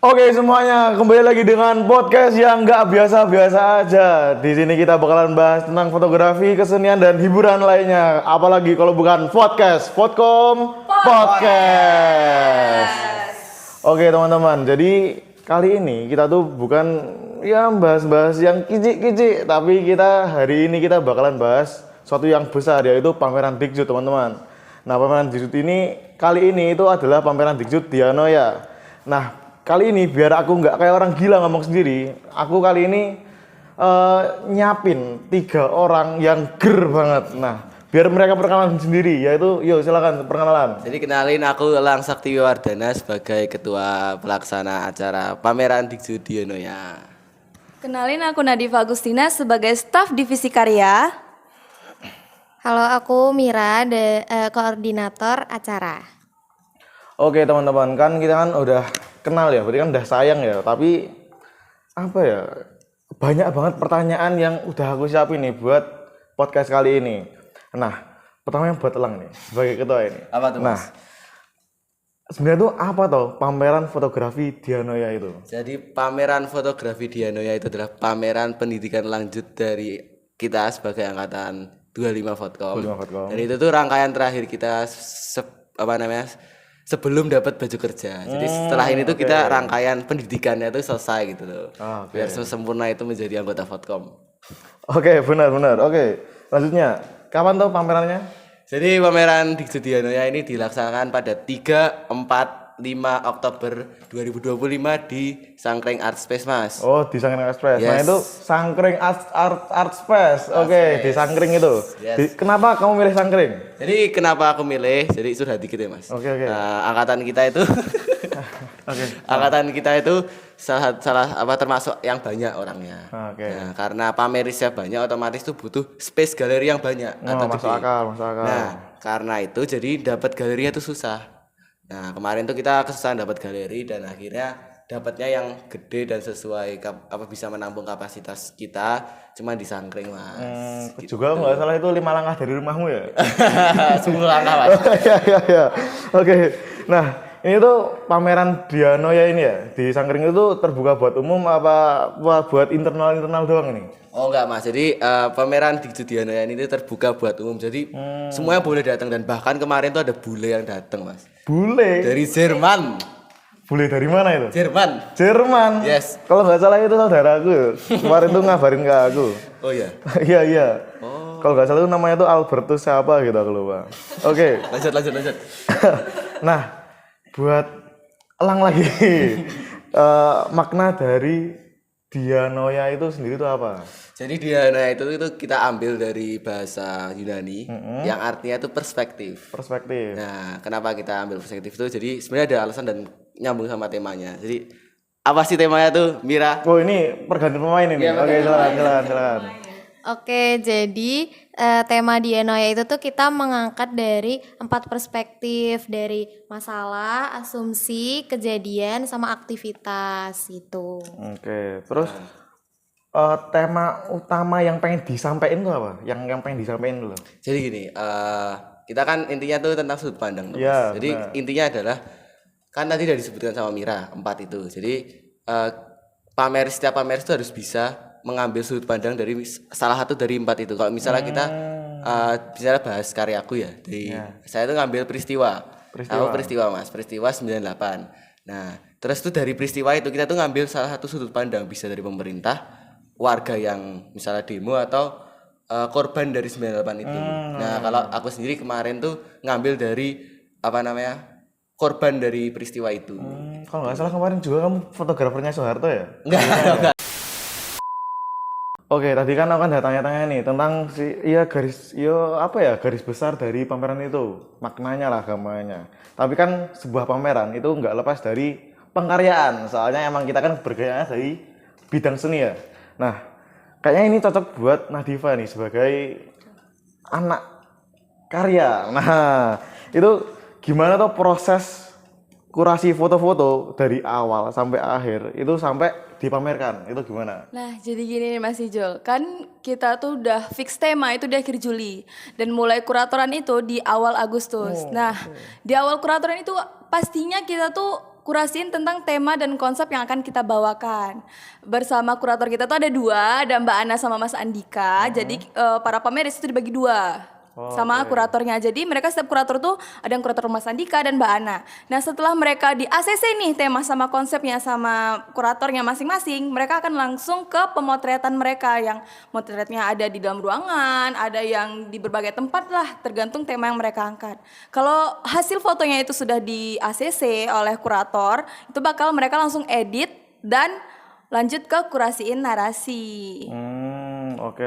Oke semuanya, kembali lagi dengan podcast yang nggak biasa-biasa aja. Di sini kita bakalan bahas tentang fotografi, kesenian dan hiburan lainnya. Apalagi kalau bukan podcast, Podcast. Oke teman-teman, jadi kali ini kita tuh bukan ya bahas-bahas yang kicik-kicik, tapi hari ini kita bakalan bahas suatu yang besar, yaitu pameran Dikjud teman-teman. Nah pameran Dikjud ini kali ini itu adalah pameran Dikjud di Hanoi. Nah kali ini biar aku nggak kayak orang gila ngomong sendiri, aku kali ini nyiapin 3 orang yang ger banget. Nah, biar mereka perkenalan sendiri, yaitu, yuk silakan perkenalan. Jadi kenalin, aku Elang Sakti Wardana sebagai ketua pelaksana acara pameran Dikjud di Hanoi. Kenalin, aku Nadifa Agustina sebagai staf divisi karya. Halo, aku Mira, koordinator acara. Oke teman-teman, kan kita kan udah kenal ya, berarti kan udah sayang ya. Tapi apa ya, banyak banget pertanyaan yang udah aku siapin nih buat podcast kali ini. Nah, pertama yang buat Elang nih sebagai ketua ini. Apa tuh, Mas? Nah, sebenarnya tuh apa toh pameran fotografi di Hanoi itu? Jadi pameran fotografi di Hanoi itu adalah pameran pendidikan lanjut dari kita sebagai angkatan 25 Fotkom. Dan itu tuh rangkaian terakhir kita sebelum dapat baju kerja. Jadi setelah ini tuh kita rangkaian pendidikannya tuh selesai gitu loh. Biar sempurna itu menjadi anggota Fotkom. Oke, benar. Oke, selanjutnya kapan tuh pamerannya? Jadi pameran Dikjud di Hanoi ini dilaksanakan pada 3, 4, 5 Oktober 2025 di Sangkring Art Space, Mas. Oh, di Sangkring Art Space. Yes. Nah, itu Sangkring Art Space. Oke, di Sangkring itu. Yes. Kenapa kamu milih Sangkring? Jadi kenapa aku milih? Jadi sudah dikit ya, Mas. Oke. Angkatan kita itu angkatan kita itu termasuk yang banyak orangnya. Oke. Nah, karena pamerisnya banyak, otomatis tuh butuh space galeri yang banyak atau Masuk gede. akal. Nah, karena itu jadi dapat galerinya tuh susah. Nah, kemarin tuh kita kesusahan dapat galeri dan akhirnya dapatnya yang gede dan sesuai bisa menampung kapasitas kita, cuma di Sangkring, Mas. Juga nggak salah itu 5 langkah dari rumahmu ya? 10 langkah, Mas. Iya. Oke. Nah, ini tuh pameran di Hanoi ini ya, di Sangkring itu terbuka buat umum apa buat internal doang ini? Oh enggak, Mas, jadi pameran Dikjud di Hanoi ini terbuka buat umum, jadi semuanya boleh datang dan bahkan kemarin tuh ada bule yang datang, Mas. Bule? Dari Jerman. Bule dari mana itu? Jerman. Yes. Kalau nggak salah itu saudaraku. Kemarin tuh ngabarin ke aku. Oh iya. Iya. Kalau nggak salah itu namanya tuh Albertus siapa gitu aku lupa. Oke. Lanjut. Nah, buat Elang lagi. Makna dari Dianoia itu sendiri itu apa? Jadi di Hanoi itu kita ambil dari bahasa Yunani yang artinya itu perspektif. Nah, kenapa kita ambil perspektif itu? Jadi sebenarnya ada alasan dan nyambung sama temanya. Jadi apa sih temanya tuh, Mira? Oh, ini pergantian pemain ini. Iya, Oke, silakan. Oke, jadi tema di Hanoi itu tuh kita mengangkat dari 4 perspektif, dari masalah, asumsi, kejadian, sama aktivitas gitu. Oke, terus tema utama yang pengen disampaikan itu apa? Yang pengen disampaikan dulu. Jadi gini, kita kan intinya tuh tentang sudut pandang. Iya, Jadi intinya adalah kan tadi udah disebutkan sama Mira 4 itu. Jadi setiap pameris itu harus bisa mengambil sudut pandang dari salah satu dari 4 itu. Kalau misalnya kita misalnya bahas karyaku ya, saya tuh ngambil peristiwa. Tahu peristiwa, Mas? Peristiwa 98. Nah, terus tuh dari peristiwa itu kita tuh ngambil salah satu sudut pandang, bisa dari pemerintah, warga yang misalnya demo, atau korban dari 98 itu. Nah, kalau aku sendiri kemarin tuh ngambil dari korban dari peristiwa itu. Kalau nggak salah kemarin juga kamu fotografernya Soeharto ya? Enggak. Oke, tadi kan aku kan udah tanya-tanya nih tentang garis besar dari pameran itu, maknanya lah, gambarnya. Tapi kan sebuah pameran itu nggak lepas dari pengkaryaan, soalnya emang kita kan bergeraknya dari bidang seni ya. Nah, kayaknya ini cocok buat Nadifa nih sebagai anak karya. Nah, itu gimana tuh proses kurasi foto-foto dari awal sampai akhir itu sampai dipamerkan, itu gimana? Nah, jadi gini nih Mas Ijol, kan kita tuh udah fix tema itu di akhir Juli dan mulai kuratoran itu di awal Agustus. Di awal kuratoran itu pastinya kita tuh kurasiin tentang tema dan konsep yang akan kita bawakan. Bersama kurator kita tuh ada 2, ada Mbak Ana sama Mas Andika. Jadi para pameris itu dibagi 2. Sama kuratornya. Jadi mereka setiap kurator tuh ada yang kurator Mas Andika dan Mbak Ana. Nah, setelah mereka di ACC nih tema sama konsepnya sama kuratornya masing-masing, mereka akan langsung ke pemotretan mereka yang motretnya ada di dalam ruangan, ada yang di berbagai tempat lah, tergantung tema yang mereka angkat. Kalau hasil fotonya itu sudah di ACC oleh kurator, itu bakal mereka langsung edit dan lanjut ke kurasiin narasi. Oke.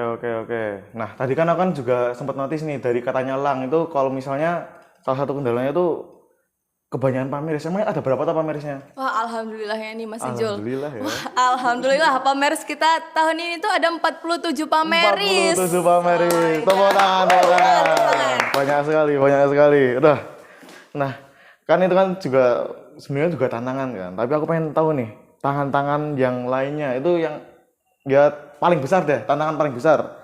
Nah, tadi kan aku kan juga sempat notice nih dari katanya Lang itu kalau misalnya salah satu kendalanya itu kebanyakan pameris. Emang ada berapa tuh pamerisnya? Wah, alhamdulillah ya nih Mas Ijul. Alhamdulillah ya. Wah, alhamdulillah pameris kita tahun ini tuh ada 47 pameris. 47 pameris. Tepuk tangan. Banyak sekali. Udah. Nah, kan itu kan juga sebenarnya juga tantangan kan. Tapi aku pengen tahu nih, tantangan yang lainnya itu yang ya paling besar deh, tantangan paling besar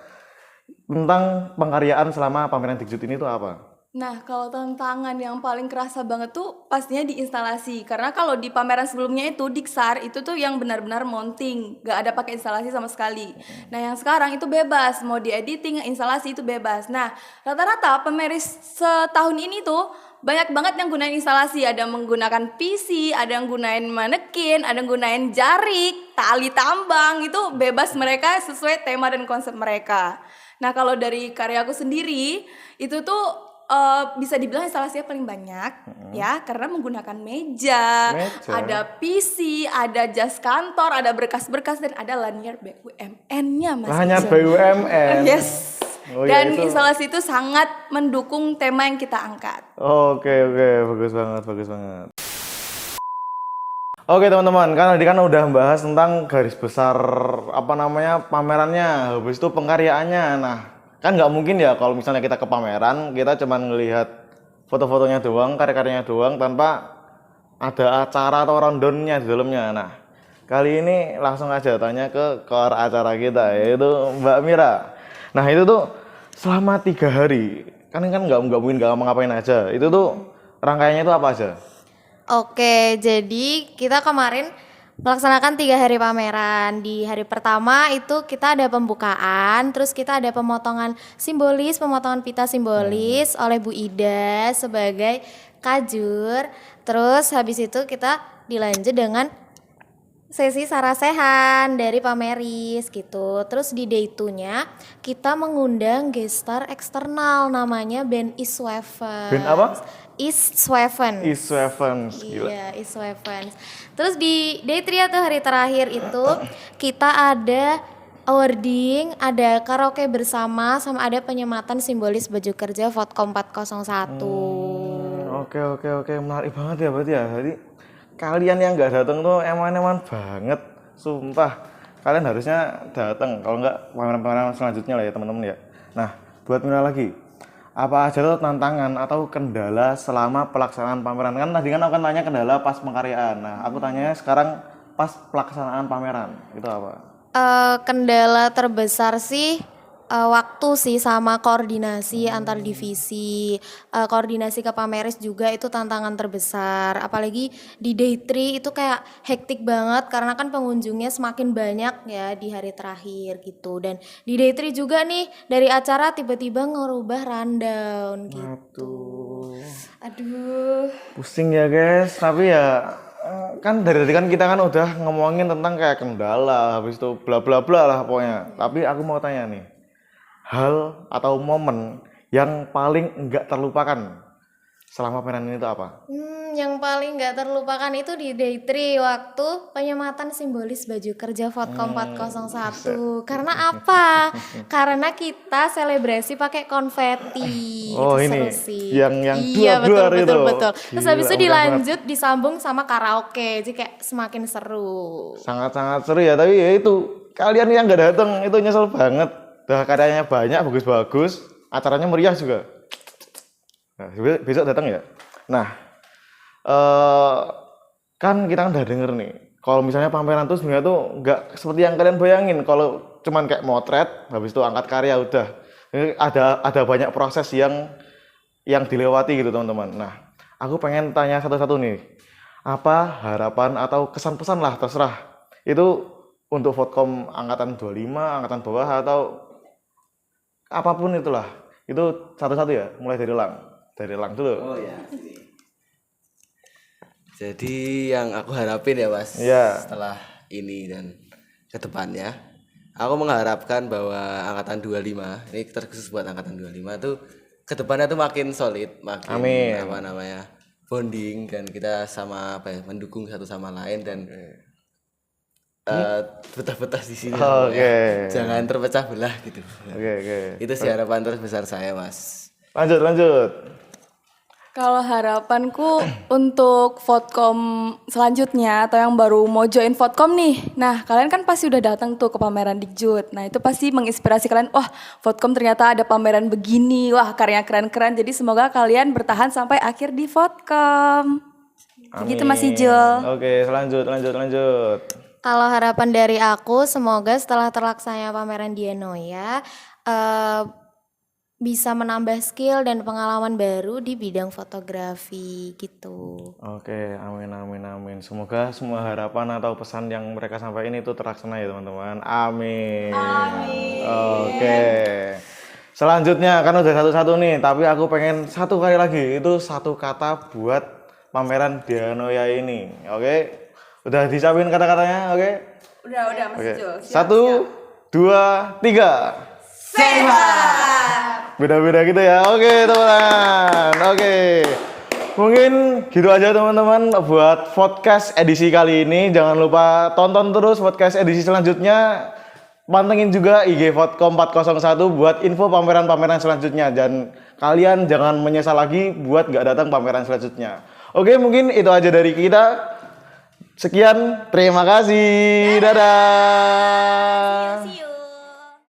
tentang pengkaryaan selama pameran Dikjut ini tuh apa? Nah, kalau tantangan yang paling kerasa banget tuh pastinya di instalasi. Karena kalau di pameran sebelumnya itu Diksar itu tuh yang benar-benar mounting, gak ada pakai instalasi sama sekali. Nah, yang sekarang itu bebas, mau diediting, instalasi itu bebas. Nah, rata-rata pameris setahun ini tuh banyak banget yang gunain instalasi. Ada yang menggunakan PC, ada yang gunain manekin, ada yang gunain jarik, tali tambang, itu bebas mereka sesuai tema dan konsep mereka. Nah, kalau dari karyaku sendiri itu tuh bisa dibilang instalasinya paling banyak ya, karena menggunakan meja, ada PC, ada jas kantor, ada berkas-berkas dan ada lanyard BUMN-nya Mas. Lanyard BUMN. Yes. Oh, dan ya, instalasi itu sangat mendukung tema yang kita angkat. Oke, bagus banget. Oke teman-teman, kan tadi kan udah bahas tentang garis besar pamerannya, habis itu pengkaryaannya. Nah, kan nggak mungkin ya kalau misalnya kita ke pameran kita cuma ngelihat foto-fotonya doang, karya-karyanya doang tanpa ada acara atau rundown-nya di dalamnya. Nah, kali ini langsung aja tanya ke core acara kita, yaitu Mbak Mira. Nah, itu tuh selama 3 hari kan nggak mungkin nggak ngapain aja, itu tuh rangkaiannya itu apa aja? Oke, jadi kita kemarin melaksanakan 3 hari pameran. Di hari pertama itu kita ada pembukaan, terus kita ada pemotongan pita simbolis oleh Bu Ida sebagai kajur. Terus habis itu kita dilanjut dengan sesi sarasehan dari pameris gitu. Terus di day 2-nya kita mengundang guest star eksternal namanya band Isweven. Band apa? Isweven. Gila. Iya, Isweven. Terus di day 3 atau hari terakhir itu kita ada awarding, ada karaoke bersama, sama ada penyematan simbolis baju kerja Vodcom 401. Oke, menarik banget ya berarti ya. Jadi kalian yang nggak datang tuh eman-eman banget, sumpah. Kalian harusnya datang, kalau nggak pameran-pameran selanjutnya lah ya teman-teman ya. Nah, buat Mira lagi, apa aja tuh tantangan atau kendala selama pelaksanaan pameran? Kan tadi kan aku kan tanya kendala pas pengkaryaan. Nah, aku tanya sekarang pas pelaksanaan pameran, itu apa? Kendala terbesar sih waktu sih, sama koordinasi antar divisi. Koordinasi ke pameris juga itu tantangan terbesar. Apalagi di day 3 itu kayak hektik banget karena kan pengunjungnya semakin banyak ya di hari terakhir gitu. Dan di day 3 juga nih dari acara tiba-tiba ngerubah rundown gitu. Aduh. Pusing ya guys, tapi ya kan dari tadi kan kita kan udah ngomongin tentang kayak kendala, habis itu bla bla bla lah pokoknya. Tapi aku mau tanya nih, hal atau momen yang paling enggak terlupakan selama pameran ini itu apa? Yang paling enggak terlupakan itu di day 3 waktu penyematan simbolis baju kerja Vodcom 401. Karena apa? Karena kita selebrasi pakai konfeti. Oh, itu ini seru sih. yang iya, dua-dua itu. betul. Terus habis itu Gila, dilanjut disambung sama karaoke. Jadi kayak semakin seru. Sangat-sangat seru ya, tapi ya itu kalian yang nggak datang itu nyesel banget. Dah karyanya banyak, bagus-bagus, acaranya meriah juga. Nah, besok datang ya. Nah, kan kita kan udah denger nih, kalau misalnya pameran tuh sebenarnya tuh nggak seperti yang kalian bayangin. Kalau cuman kayak motret, habis itu angkat karya udah. Ini ada banyak proses yang dilewati gitu teman-teman. Nah, aku pengen tanya satu-satu nih. apa harapan atau kesan-pesan lah terserah. Itu untuk Vodcom angkatan 25, angkatan bawah atau apapun itulah. Itu satu-satu ya, mulai dari Lang. Dari Lang dulu. Oh ya. Jadi yang aku harapin ya Mas, Iya. setelah ini dan kedepannya, aku mengharapkan bahwa angkatan 25, ini terkhusus buat angkatan 25 tuh kedepannya tuh makin solid, makin Amin. apa namanya bonding dan kita sama apa ya, mendukung satu sama lain dan betah-betah di sini. Oke. Jangan terpecah belah gitu. Oke. Itu sih harapan terbesar saya Mas. Lanjut. Kalau harapanku untuk Vodcom selanjutnya atau yang baru mau join Vodcom nih. Nah, kalian kan pasti udah datang tuh ke pameran Dikjud. Nah, itu pasti menginspirasi kalian. Wah, Vodcom ternyata ada pameran begini. Wah, karya keren-keren. Jadi semoga kalian bertahan sampai akhir di Vodcom. Begitu Mas Ijul. Oke, lanjut. Kalau harapan dari aku, semoga setelah terlaksananya pameran di Enoya, bisa menambah skill dan pengalaman baru di bidang fotografi gitu. Oke, amin. Semoga semua harapan atau pesan yang mereka sampaikan itu terlaksana ya teman-teman. Amin. Oke. Selanjutnya kan udah satu-satu nih, tapi aku pengen satu kali lagi itu satu kata buat pameran Dianoya ini. Oke. Udah disiapin kata-katanya, oke? Udah Mas Oke. Ijul. 1, 2, 3. Beda-beda gitu ya. Oke, teman. Oke. Mungkin gitu aja teman-teman buat podcast edisi kali ini. Jangan lupa tonton terus podcast edisi selanjutnya. Pantengin juga IG Vodcom 401 buat info pameran-pameran selanjutnya. Dan kalian jangan menyesal lagi buat gak datang pameran selanjutnya. Oke, mungkin itu aja dari kita. Sekian, terima kasih. Dadah.